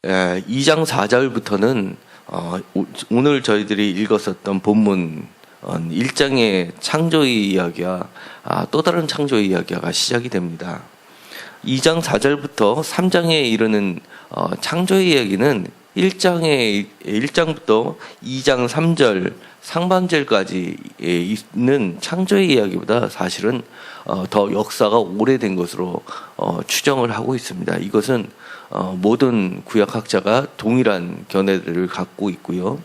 2장 4절부터는 오늘 저희들이 읽었었던 본문 1장의 창조의 이야기와 또 다른 창조의 이야기가 시작이 됩니다. 2장 4절부터 3장에 이르는 창조의 이야기는 1장부터 2장 3절 상반절까지 있는 창조의 이야기보다 사실은 더 역사가 오래된 것으로 추정을 하고 있습니다. 이것은 모든 구약학자가 동일한 견해들을 갖고 있고요.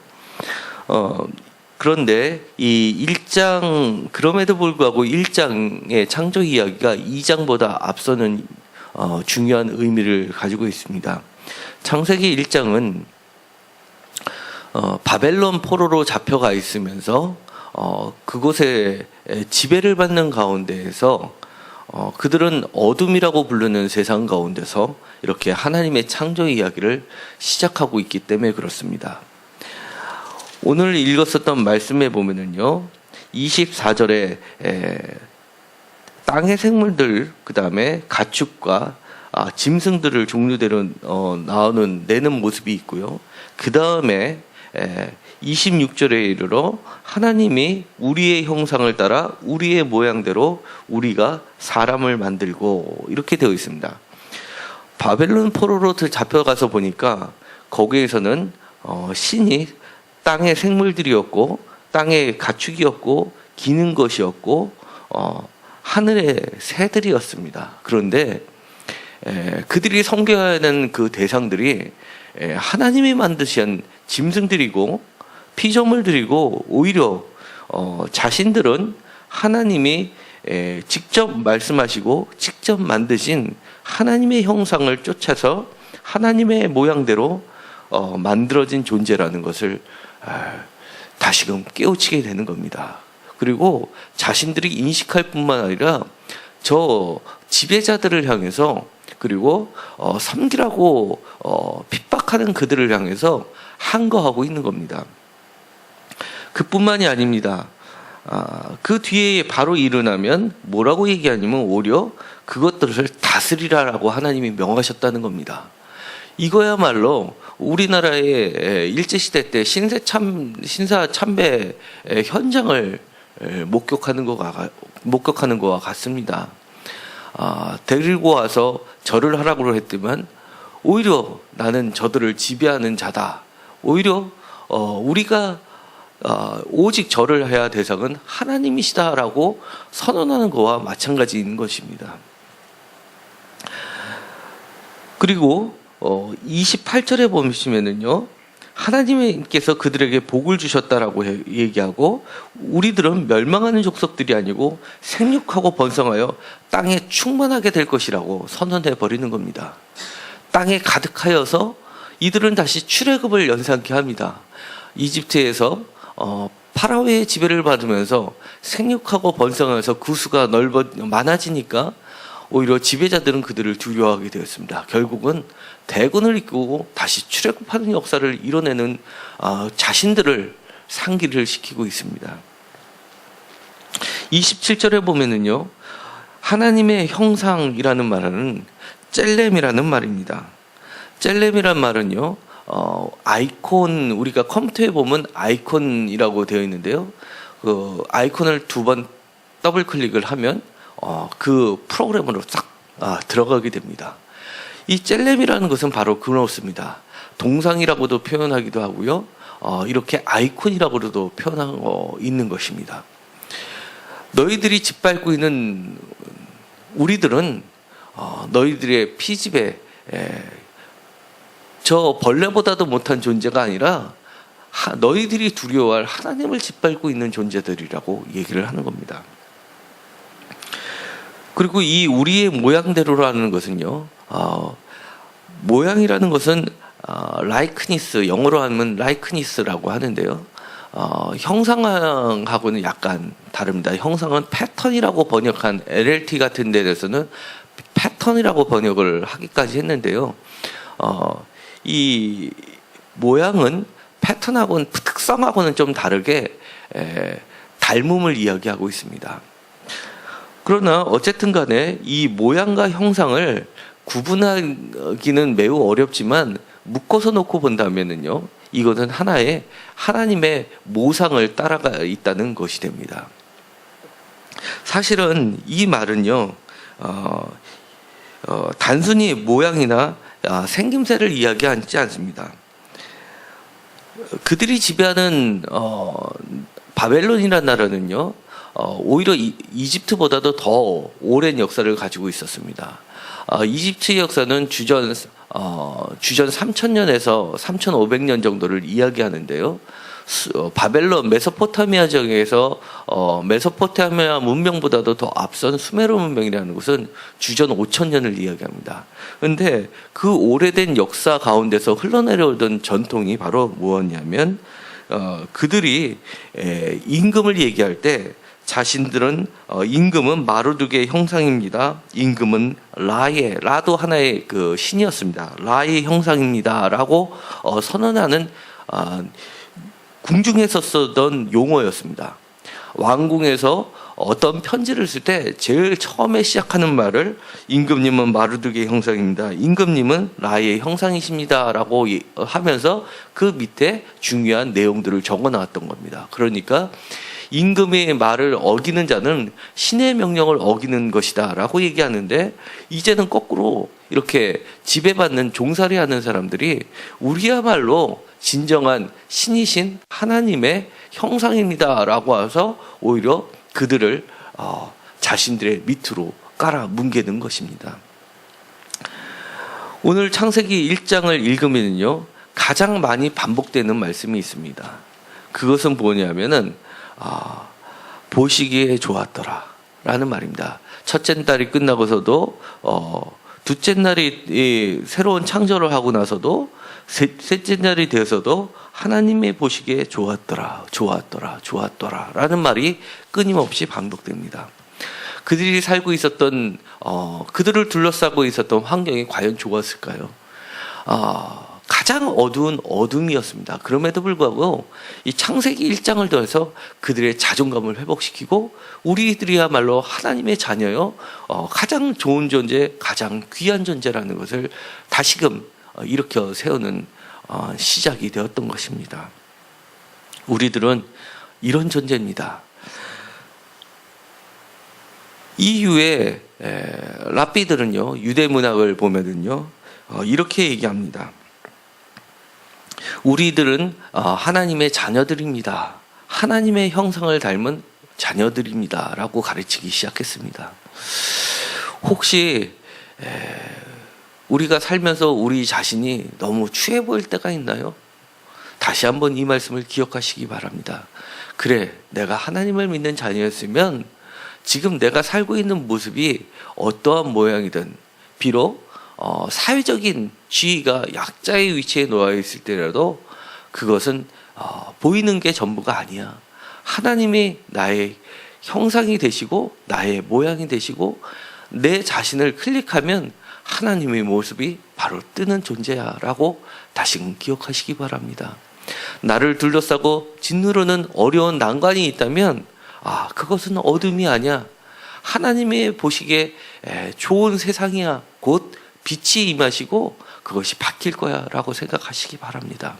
그런데 이 1장, 그럼에도 불구하고 1장의 창조 이야기가 2장보다 앞서는 중요한 의미를 가지고 있습니다. 창세기 1장은 바벨론 포로로 잡혀가 있으면서 그곳에 지배를 받는 가운데에서 그들은 어둠이라고 부르는 세상 가운데서 이렇게 하나님의 창조 이야기를 시작하고 있기 때문에 그렇습니다. 오늘 읽었었던 말씀에 보면은요, 24절에 땅의 생물들, 그 다음에 가축과 짐승들을 종류대로 내는 모습이 있고요. 그 다음에 26절에 이르러 하나님이 우리의 형상을 따라 우리의 모양대로 우리가 사람을 만들고, 이렇게 되어 있습니다. 바벨론 포로로 잡혀가서 보니까 거기에서는 신이 땅의 생물들이었고, 땅의 가축이었고, 기는 것이었고, 하늘의 새들이었습니다. 그런데 그들이 섬겨야 하는 그 대상들이 하나님이 만드신 짐승들이고 피조물들이고, 오히려 자신들은 하나님이 직접 말씀하시고 직접 만드신 하나님의 형상을 쫓아서 하나님의 모양대로 만들어진 존재라는 것을 다시금 깨우치게 되는 겁니다. 그리고 자신들이 인식할 뿐만 아니라 저 지배자들을 향해서, 그리고 섬기라고 핍박하는 그들을 향해서 항거하고 있는 겁니다. 그뿐만이 아닙니다. 그 뒤에 바로 일어나면 뭐라고 얘기하냐면 오히려 그것들을 다스리라라고 하나님이 명하셨다는 겁니다. 이거야말로 우리나라의 일제시대 때 신사 참배 현장을 목격하는 것과 같습니다. 데리고 와서 절을 하라고 했지만 오히려 나는 저들을 지배하는 자다. 오히려 우리가 오직 절을 해야 대상은 하나님이시다라고 선언하는 것과 마찬가지인 것입니다. 그리고 28절에 보시면은요, 하나님께서 그들에게 복을 주셨다라고 얘기하고, 우리들은 멸망하는 족속들이 아니고 생육하고 번성하여 땅에 충만하게 될 것이라고 선언해 버리는 겁니다. 땅에 가득하여서 이들은 다시 출애굽을 연상케 합니다. 이집트에서 파라오의 지배를 받으면서 생육하고 번성하면서 구수가 많아지니까 오히려 지배자들은 그들을 두려워하게 되었습니다. 결국은 대군을 이끌고 다시 출애굽하는 역사를 이뤄내는 자신들을 상기를 시키고 있습니다. 27절에 보면은요, 하나님의 형상이라는 말은 젤렘이라는 말입니다. 젤렘이란 말은요, 아이콘, 우리가 컴퓨터에 보면 아이콘이라고 되어 있는데요, 그 아이콘을 2번 더블 클릭을 하면 그 프로그램으로 싹 들어가게 됩니다. 이 젤렘이라는 것은 바로 그렇습니다. 동상이라고도 표현하기도 하고요, 이렇게 아이콘이라고도 표현하고 있는 것입니다. 너희들이 짓밟고 있는 우리들은 너희들의 피집에 저 벌레보다도 못한 존재가 아니라 너희들이 두려워할 하나님을 짓밟고 있는 존재들이라고 얘기를 하는 겁니다. 그리고 이 우리의 모양대로라는 것은요, 모양이라는 것은 라이크니스, 영어로 하면 라이크니스라고 하는데요, 형상하고는 약간 다릅니다. 형상은 패턴이라고 번역한 LLT 같은 데에서는 패턴이라고 번역을 하기까지 했는데요, 이 모양은 패턴하고는, 특성하고는 좀 다르게 닮음을 이야기하고 있습니다. 그러나 어쨌든 간에 이 모양과 형상을 구분하기는 매우 어렵지만 묶어서 놓고 본다면은요, 이것은 하나의 하나님의 모상을 따라가 있다는 것이 됩니다. 사실은 이 말은요, 단순히 모양이나 생김새를 이야기하지 않습니다. 그들이 지배하는 바벨론이라는 나라는요, 오히려 이집트보다도 더 오랜 역사를 가지고 있었습니다. 이집트의 역사는 주전 3000년에서 3500년 정도를 이야기하는데요. 바벨론 메소포타미아 지역에서 메소포타미아 문명보다도 더 앞선 수메르 문명이라는 것은 주전 5000년을 이야기합니다. 그런데 그 오래된 역사 가운데서 흘러내려오던 전통이 바로 무엇이냐면, 그들이 임금을 얘기할 때 자신들은 임금은 마르둑의 형상입니다. 임금은 라도 하나의 그 신이었습니다. 라의 형상입니다라고 선언하는 궁중에서 쓰던 용어였습니다. 왕궁에서 어떤 편지를 쓸 때 제일 처음에 시작하는 말을 임금님은 마르둑의 형상입니다. 임금님은 라의 형상이십니다라고 하면서 그 밑에 중요한 내용들을 적어 놨던 겁니다. 그러니까 임금의 말을 어기는 자는 신의 명령을 어기는 것이다 라고 얘기하는데, 이제는 거꾸로 이렇게 지배받는 종살이 하는 사람들이 우리야말로 진정한 신이신 하나님의 형상입니다 라고 해서 오히려 그들을 자신들의 밑으로 깔아 뭉개는 것입니다. 오늘 창세기 1장을 읽으면요, 가장 많이 반복되는 말씀이 있습니다. 그것은 뭐냐면은 보시기에 좋았더라 라는 말입니다. 첫째 날이 끝나고서도 둘째 날이 새로운 창조를 하고 나서도 셋째 날이 되어서도 하나님의 보시기에 좋았더라 라는 말이 끊임없이 반복됩니다. 그들이 살고 있었던 그들을 둘러싸고 있었던 환경이 과연 좋았을까요? 가장 어두운 어둠이었습니다. 그럼에도 불구하고 이 창세기 1장을 통해서 그들의 자존감을 회복시키고, 우리들이야말로 하나님의 자녀요, 가장 좋은 존재, 가장 귀한 존재라는 것을 다시금 일으켜 세우는 시작이 되었던 것입니다. 우리들은 이런 존재입니다. 이후에 랍비들은요, 유대 문학을 보면은요, 이렇게 얘기합니다. 우리들은 하나님의 자녀들입니다. 하나님의 형상을 닮은 자녀들입니다 라고 가르치기 시작했습니다. 혹시 우리가 살면서 우리 자신이 너무 추해 보일 때가 있나요? 다시 한번 이 말씀을 기억하시기 바랍니다. 그래, 내가 하나님을 믿는 자녀였으면 지금 내가 살고 있는 모습이 어떠한 모양이든, 비록 사회적인 지위가 약자의 위치에 놓여 있을 때라도 그것은 보이는 게 전부가 아니야. 하나님이 나의 형상이 되시고 나의 모양이 되시고, 내 자신을 클릭하면 하나님의 모습이 바로 뜨는 존재야 라고 다시금 기억하시기 바랍니다. 나를 둘러싸고 짓누르는 어려운 난관이 있다면 그것은 어둠이 아니야. 하나님의 보시기에 좋은 세상이야. 곧 빛이 임하시고 그것이 바뀔 거야 라고 생각하시기 바랍니다.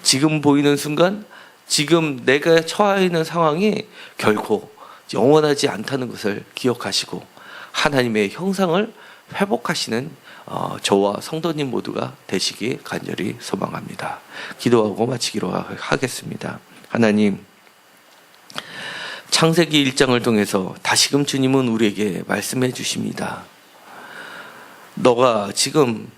지금 보이는 순간, 지금 내가 처해 있는 상황이 결코 영원하지 않다는 것을 기억하시고 하나님의 형상을 회복하시는 저와 성도님 모두가 되시기 간절히 소망합니다. 기도하고 마치기로 하겠습니다. 하나님, 창세기 1장을 통해서 다시금 주님은 우리에게 말씀해 주십니다. 너가 지금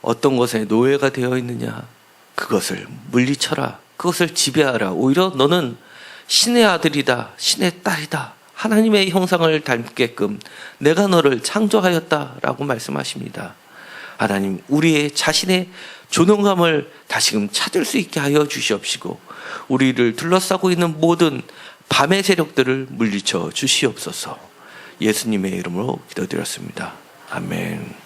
어떤 것에 노예가 되어 있느냐, 그것을 물리쳐라. 그것을 지배하라. 오히려 너는 신의 아들이다, 신의 딸이다, 하나님의 형상을 닮게끔 내가 너를 창조하였다 라고 말씀하십니다. 하나님, 우리의 자신의 존엄감을 다시금 찾을 수 있게 하여 주시옵시고, 우리를 둘러싸고 있는 모든 밤의 세력들을 물리쳐 주시옵소서. 예수님의 이름으로 기도드렸습니다. 아멘.